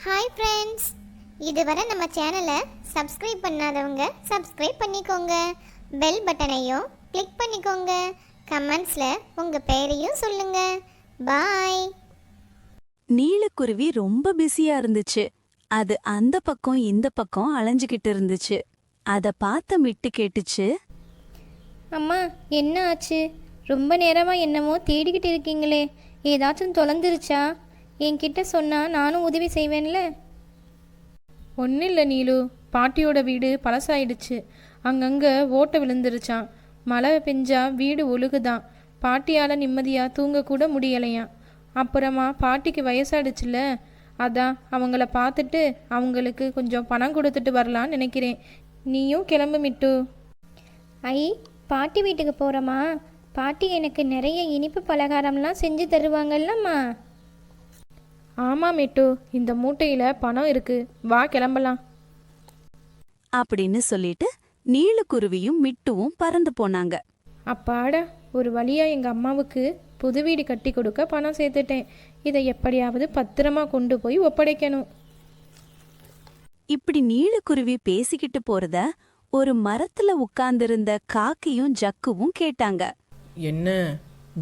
Hi friends, இதுவரை நம்ம சேனலை சப்ஸ்கிரைப் பண்ணாதவங்க சப்ஸ்கிரைப் பண்ணிக்கோங்க. பெல் பட்டனையும் கிளிக் பண்ணிக்கோங்க. கமெண்ட்ஸில் உங்கள் பெயரையும் சொல்லுங்கள். பாய். நீலக்குருவி ரொம்ப பிஸியா இருந்துச்சு. அது அந்த பக்கம் இந்த பக்கம் அலைஞ்சுகிட்டு இருந்துச்சு. அத பார்த்த மிட்டு கேட்டுச்சு. அம்மா, என்ன ஆச்சு? ரொம்ப நேரமாக என்னமோ தேடிக்கிட்டு இருக்கீங்களே, ஏதாச்சும் தொலைஞ்சிருச்சா? என்கிட்ட சொன்னால் நானும் உதவி செய்வேன்ல. ஒன்றும் இல்லை நீலு, பாட்டியோட வீடு பழசாயிடுச்சு. அங்கங்கே ஓட்டை விழுந்துருச்சான். மழை பெஞ்சா வீடு ஒழுகுதான். பாட்டியால் நிம்மதியாக தூங்கக்கூட முடியலையாம். அப்புறமா பாட்டிக்கு வயசாயிடுச்சுல, அதான் அவங்கள பார்த்துட்டு அவங்களுக்கு கொஞ்சம் பணம் கொடுத்துட்டு வரலான்னு நினைக்கிறேன். நீயும் கிளம்பு மிட்டு. ஐ, பாட்டி வீட்டுக்கு போகிறோமா? பாட்டி எனக்கு நிறைய இனிப்பு பலகாரம்லாம் செஞ்சு தருவாங்கல்லம்மா. ஆமாம் மிட்டு, இந்த மூட்டையில் பணம் இருக்கு, வா கிளம்பலாம் அப்படின்னு சொல்லிட்டு நீலக்குருவியும் மிட்டுவும் பறந்து போனாங்க. அப்பாடா, ஒரு வழியா எங்கள் அம்மாவுக்கு புது வீடு கட்டி கொடுக்க பணம் சேர்த்துட்டேன். இதை எப்படியாவது பத்திரமா கொண்டு போய் ஒப்படைக்கணும். இப்படி நீலக்குருவி பேசிக்கிட்டு போறத ஒரு மரத்துல உட்கார்ந்திருந்த காக்கியும் ஜக்குவும் கேட்டாங்க. என்ன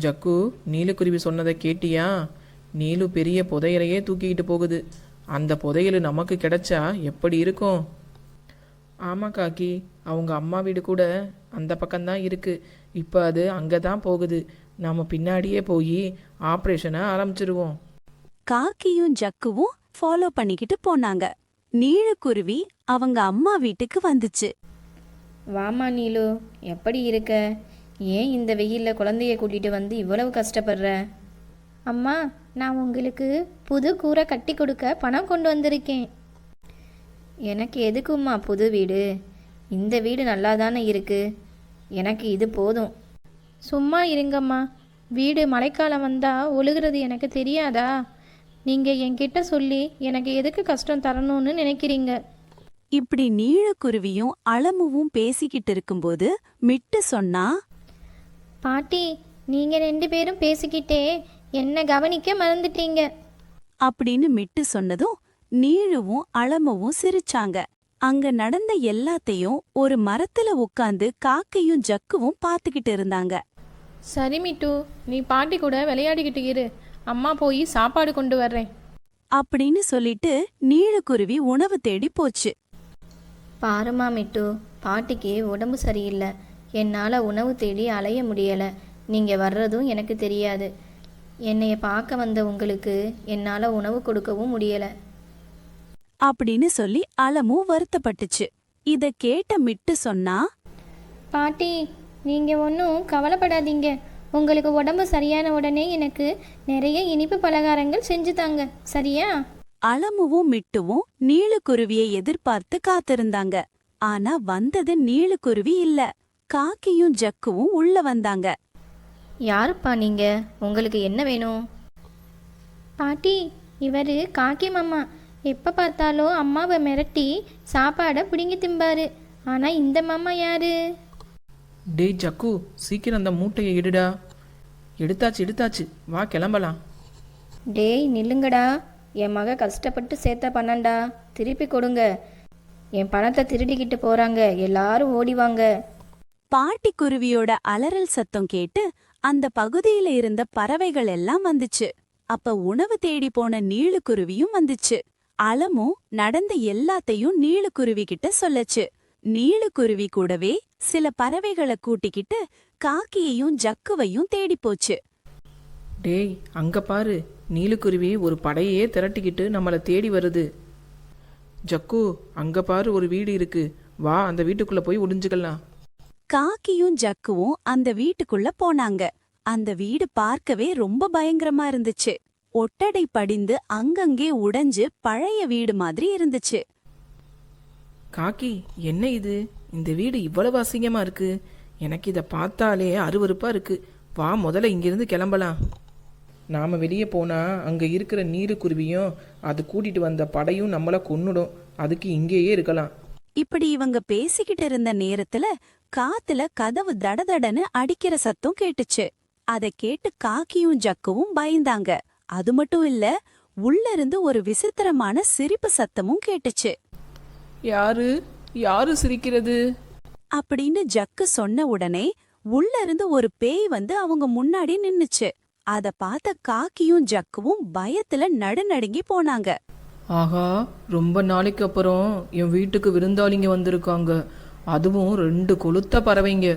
ஜக்கு, நீலக்குருவி சொன்னதை கேட்டியா? நீலு பெரிய புதையலையே தூக்கிக்கிட்டு போகுது. அந்த புதையல் நமக்கு கிடைச்சா எப்படி இருக்கும்? ஆமாம் காக்கி, அவங்க அம்மா வீடு கூட அந்த பக்கம்தான் இருக்குது. இப்போ அது அங்கே தான் போகுது. நம்ம பின்னாடியே போய் ஆப்ரேஷனை ஆரம்பிச்சிருவோம். காக்கியும் ஜக்குவும் ஃபாலோ பண்ணிக்கிட்டு போனாங்க. நீலக்குருவி அவங்க அம்மா வீட்டுக்கு வந்துச்சு. வாமா நீலு, எப்படி இருக்க? ஏன் இந்த வெயிலில் குழந்தைய கூட்டிகிட்டு வந்து இவ்வளவு கஷ்டப்படுற? அம்மா, நான் உங்களுக்கு புது கூரை கட்டி கொடுக்க பணம் கொண்டு வந்திருக்கேன். எனக்கு எதுக்கும்மா புது வீடு? இந்த வீடு நல்லா தானே இருக்குது. எனக்கு இது போதும். சும்மா இருங்கம்மா, வீடு மழைக்காலம் வந்தால் ஒழுகிறது எனக்கு தெரியாதா? நீங்கள் என்கிட்ட சொல்லி எனக்கு எதுக்கு கஷ்டம் தரணும்னு நினைக்கிறீங்க? இப்படி நீலக்குருவியும் அலமுவும் பேசிக்கிட்டு இருக்கும்போது மிட்டு சொன்னா, பாட்டி, நீங்கள் 2 பேரும் பேசிக்கிட்டே என்ன கவனிக்க மறந்துட்டீங்க. அப்படின்னு மிட்டு சொன்னதும் நீழுவும் அலமுவும் சிரிச்சாங்க. அங்க நடந்த எல்லாத்தையும் ஒரு மரத்துல உட்கார்ந்து காக்கையும் ஜக்குவும் பார்த்துக்கிட்டு இருந்தாங்க. சரி மிட்டு, நீ பாட்டி கூட விளையாடிக்கிட்டு இரு, அம்மா போய் சாப்பாடு கொண்டு வர்றேன் அப்படின்னு சொல்லிட்டு நீலக்குருவி உணவு தேடி போச்சு. பாருமா மிட்டு, பாட்டிக்கு உடம்பு சரியில்லை. என்னால் உணவு தேடி அலைய முடியலை. நீங்கள் வர்றதும் எனக்கு தெரியாது. என்னைய பார்க்க வந்த உங்களுக்கு என்னால் உணவு கொடுக்கவும் முடியலை அப்படின்னு சொல்லி அலமும் வருத்தப்பட்டுச்சு. இத கேட்ட மிட்டு சொன்னா, பாட்டி, நீங்கள் ஒன்றும் கவலைப்படாதீங்க. உங்களுக்கு உடம்பு சரியான உடனே எனக்கு நிறைய இனிப்பு பலகாரங்கள் செஞ்சு தாங்க, சரியா? அலமுவும் மிட்டுவும் நீலக்குருவியை எதிர்பார்த்து காத்திருந்தாங்க. ஆனா வந்தது நீலக்குருவி இல்ல. காக்கியும் ஜக்குவும் உள்ள வந்தாங்க. யாருப்பா நீங்கள்? உங்களுக்கு என்ன வேணும்? பாட்டி, இவர் காக்கி மாமா. எப்போ பார்த்தாலும் அம்மாவை மிரட்டி சாப்பாடை பிடுங்கி திம்பாரு. ஆனால் இந்த மாமா யாரு? டேய் ஜக்கு, சீக்கிரம் அந்த மூட்டையை எடுடா. எடுத்தாச்சு, வா கிளம்பலாம். டேய் நில்லுங்கடா, என் மக கஷ்டப்பட்டு சேர்த்த பணம்டா, திருப்பி கொடுங்க. என் பணத்தை திருடிக்கிட்டு போகிறாங்க, எல்லாரும் ஓடிவாங்க. பாட்டி குருவியோட அலறல் சத்தம் கேட்டு அந்த பகுதியில இருந்த பறவைகள் எல்லாம் வந்துச்சு. அப்ப உணவு தேடி போன நீலக்குருவியும் வந்துச்சு. அலமும் நடந்த எல்லாத்தையும் நீலக்குருவி கிட்ட சொல்லச்சு. நீலக்குருவி கூடவே சில பறவைகளை கூட்டிக்கிட்டு காக்கியையும் ஜக்குவையும் தேடி போச்சு. டேய், அங்க பாரு, நீலக்குருவி ஒரு படையே திரட்டிக்கிட்டு நம்மளை தேடி வருது. ஜக்கு, அங்க பாரு, ஒரு வீடு இருக்கு, வா அந்த வீட்டுக்குள்ள போய் ஒளிஞ்சுக்கலாம். காக்கியும் ஜக்குவும் அந்த வீட்டுக்குள்ள போனாங்க. அந்த வீடு பார்க்கவே ரொம்ப பயங்கரமா இருந்துச்சு. ஒட்டடை படிந்து அங்கங்கே உடைஞ்சு பழைய வீடு மாதிரி இருந்துச்சு. காக்கி, என்ன இது? இந்த வீடு இவ்வளவு அசிங்கமா இருக்கு. எனக்கு இதை பார்த்தாலே அருவருப்பா இருக்கு. வா முதல்ல இங்கிருந்து கிளம்பலாம். நாம வெளியே போனா அங்க இருக்கிற நீலக்குருவியும் அது கூட்டிட்டு வந்த படையும் நம்மளை கொன்னுடும். அதுக்கு இங்கேயே இருக்கலாம். இப்படி இவங்க பேசிக்கிட்டு இருந்த நேரத்துல காத்துல கதவு தடதடன்னு அடிக்கிற சத்தம் கேட்டுச்சு. அத கேட்டு காக்கியும் ஜக்குவும் பயந்தாங்க. அது மட்டும் இல்ல, உள்ள இருந்து ஒரு விசித்திரமான சிரிப்பு சத்தமும் கேட்டுச்சு. யாரு யாரு சிரிக்கிறது? அப்படின்னு ஜக்கு சொன்ன உடனே உள்ள இருந்து ஒரு பேய் வந்து அவங்க முன்னாடி நின்னுச்சு. அத பார்த்த காக்கியும் ஜக்குவும் பயத்துல நடுநடுங்கி போனாங்க. ஆஹா, ரொம்ப நாளைக்கு அப்புறம் என் வீட்டுக்கு விருந்தாளிங்க வந்திருக்காங்க. அதுவும் 2 கொளுத்த பறவைங்க.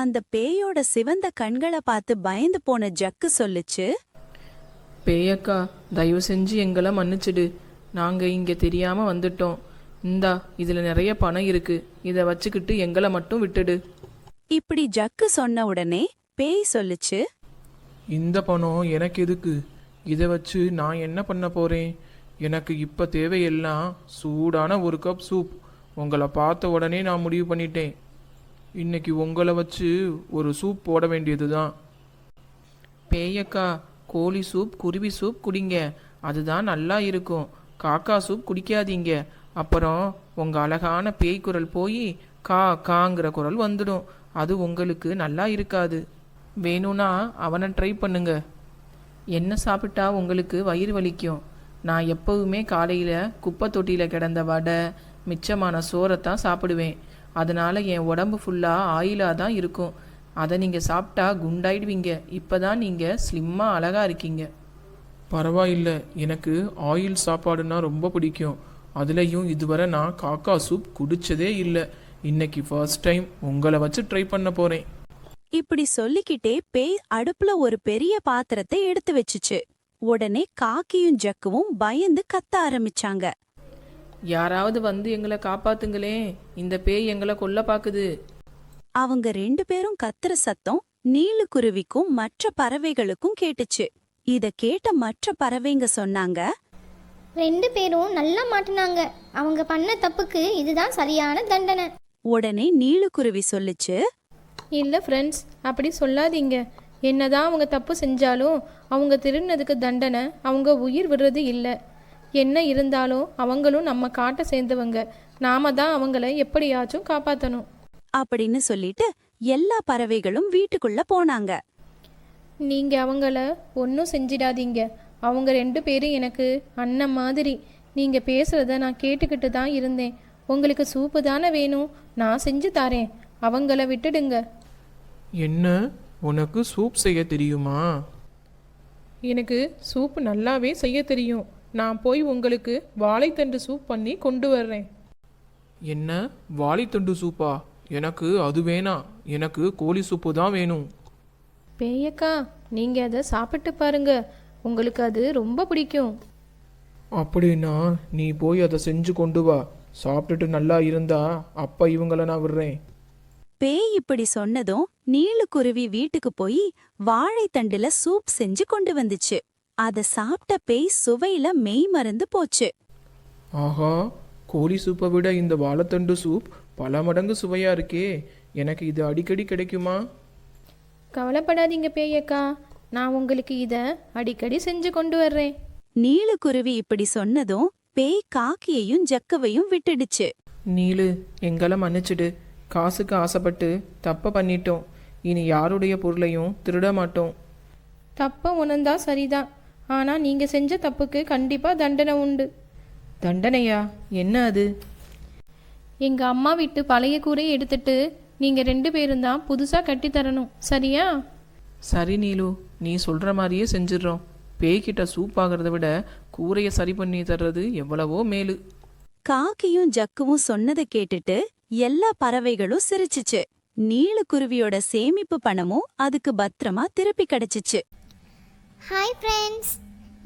அந்த பேயோட சிவந்த கண்களை பார்த்து பயந்து போன ஜக்கு சொல்லுச்சு. பேயக்கா, தயவு செஞ்சு எங்களை மன்னிச்சிடு. நாங்க இங்க தெரியாம வந்துட்டோம். இந்தா, இதுல நிறைய பணம் இருக்கு. இத வச்சுக்கிட்டு எங்களை மட்டும் விட்டுடு. இப்படி ஜக்கு சொன்ன உடனே பேய் சொல்லுச்சு. இந்த பணம் எனக்கு எதுக்கு? இதை வச்சு நான் என்ன பண்ண போறேன்? எனக்கு இப்ப தேவையெல்லாம் சூடான ஒரு கப் சூப். உங்களை பார்த்த உடனே நான் முடிவு பண்ணிட்டேன். இன்னைக்கு உங்களை வச்சு ஒரு சூப் போட வேண்டியதுதான். பேயக்கா, கோழி சூப், குருவி சூப் குடிங்க. அதுதான் நல்லா இருக்கும். காக்கா சூப் குடிக்காதீங்க. அப்புறம் உங்க அழகான பேய் குரல் போய் கா காங்கிற குரல் வந்துடும். அது உங்களுக்கு நல்லா இருக்காது. வேணும்னா அவனை ட்ரை பண்ணுங்க. என்ன சாப்பிட்டா உங்களுக்கு வயிறு வலிக்கும்? நான் எப்பவுமே காலையில் குப்பை தொட்டியில் கிடந்த வடை, மிச்சமான சோறைத்தான் சாப்பிடுவேன். அதனால என் உடம்பு ஃபுல்லாக ஆயிலாக தான் இருக்கும். அதை நீங்கள் சாப்பிட்டா குண்டாயிடுவீங்க. இப்போ தான் நீங்கள் ஸ்லிம்மாக அழகாக இருக்கீங்க. பரவாயில்ல, எனக்கு ஆயில் சாப்பாடுனா ரொம்ப பிடிக்கும். அதுலேயும் இதுவரை நான் காக்கா சூப் குடிச்சதே இல்லை. இன்னைக்கு ஃபர்ஸ்ட் டைம் உங்களை வச்சு ட்ரை பண்ண போறேன். இப்படி சொல்லிக்கிட்டே பேய் அடுப்புல ஒரு பெரிய பாத்திரத்தை எடுத்து வச்சுச்சு. உடனே காக்கியும் ஜக்குவும் பயந்து கத்த ஆரம்பிச்சாங்க. யாராவது வந்து எங்களை காப்பாத்துங்களே, இந்த பேய் எங்களை கொல்ல பாக்குது. அவங்க 2 பேரும் கத்துற சத்தம் நீலுக்குருவிக்கும் மற்ற பறவைகளுக்கும் கேட்டுச்சு. இத கேட்ட மற்ற பறவைங்க சொன்னாங்க. 2 பேரும் நல்லா மாட்டினாங்க. அவங்க பண்ண தப்புக்கு இதுதான் சரியான தண்டனை. உடனே நீலுக்குருவி சொல்லுச்சு. இல்லை ஃப்ரெண்ட்ஸ், அப்படி சொல்லாதீங்க. என்னதான் அவங்க தப்பு செஞ்சாலும் அவங்க திருடினதுக்கு தண்டனை அவங்க உயிர் விடுறது இல்லை. என்ன இருந்தாலும் அவங்களும் நம்ம காட்டை சேர்ந்தவங்க. நாம தான் அவங்கள எப்படியாச்சும் காப்பாற்றணும் அப்படின்னு சொல்லிட்டு எல்லா பறவைகளும் வீட்டுக்குள்ள போனாங்க. நீங்கள் அவங்கள ஒன்றும் செஞ்சிடாதீங்க. அவங்க 2 பேரும் எனக்கு அண்ணன் மாதிரி. நீங்கள் பேசுகிறத நான் கேட்டுக்கிட்டு தான் இருந்தேன். உங்களுக்கு சூப்பு தானே வேணும், நான் செஞ்சு தரேன். அவங்கள விட்டுடுங்க. என்ன, உனக்கு சூப் செய்ய தெரியுமா? எனக்கு சூப் நல்லாவே செய்ய தெரியும். நான் போய் உங்களுக்கு வாழைத்தண்டு சூப் பண்ணி கொண்டு வர்றேன். என்ன, வாழைத்தண்டு சூப்பா? எனக்கு அது வேணாம். எனக்கு கோழி சூப்பு தான் வேணும். பேயக்கா, நீங்கள் அதை சாப்பிட்டு பாருங்க. உங்களுக்கு அது ரொம்ப பிடிக்கும். அப்படின்னா நீ போய் அதை செஞ்சு கொண்டு வா. சாப்பிட்டுட்டு நல்லா இருந்தா அப்ப இவங்களை நான் விடுறேன். பேய் இப்படி சொன்னதும் நீலுக்குருவி வீட்டுக்கு போய் வாழைத்தண்டுல சூப் செஞ்சு கொண்டு வந்துச்சு. அத சாப்பிட்ட பேய் சுவையில மெய் மறந்து போச்சு. ஆஹா, கோழி சூப்பை விட இந்த வாழைத்தண்டு சூப் பல மடங்கு சுவையா இருக்கே. எனக்கு இது அடிக்கடி கிடைக்குமா? கவலைப்படாதீங்க பேயக்கா, நான் உங்களுக்கு இதை அடிக்கடி செஞ்சு கொண்டு வர்றேன். நீலுக்குருவி இப்படி சொன்னதும் பேய் காக்கியையும் ஜக்குவையும் விட்டுடுச்சு. நீலு, எங்களை மன்னிச்சிடு. காசுக்கு ஆசைப்பட்டு தப்ப பண்ணிட்டோம். இனி யாருடைய பொருளையும் திருட மாட்டோம். தப்பை உணர்ந்தா சரிதான். ஆனால் நீங்கள் செஞ்ச தப்புக்கு கண்டிப்பாக தண்டனை உண்டு. தண்டனையா? என்ன அது? எங்கள் அம்மா வீட்டு பழைய கூரையை எடுத்துட்டு நீங்கள் 2 பேரும் தான் புதுசாக கட்டித்தரணும், சரியா? சரி நீலு, நீ சொல்ற மாதிரியே செஞ்சிடறோம். பேய்கிட்ட சூப் ஆகிறத விட கூரையை சரி பண்ணி தர்றது எவ்வளவோ மேலு. காக்கியும் ஜக்குவும் சொன்னதை கேட்டுட்டு எல்லா பறவைகளும் சிரிச்சுச்சு. நீலுக்குருவியோட சேமிப்பு பணமும் அதுக்கு பத்திரமா திருப்பி கிடைச்சிச்சு. ஹாய் ஃப்ரெண்ட்ஸ்,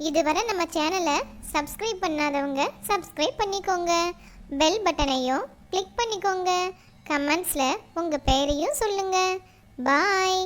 இதுவரை நம்ம சேனலை சப்ஸ்கிரைப் பண்ணாதவங்க சப்ஸ்கிரைப் பண்ணிக்கோங்க. பெல் பட்டனையும் கிளிக் பண்ணிக்கோங்க. கமெண்ட்ஸில் உங்கள் பேரையும் சொல்லுங்கள். பாய்.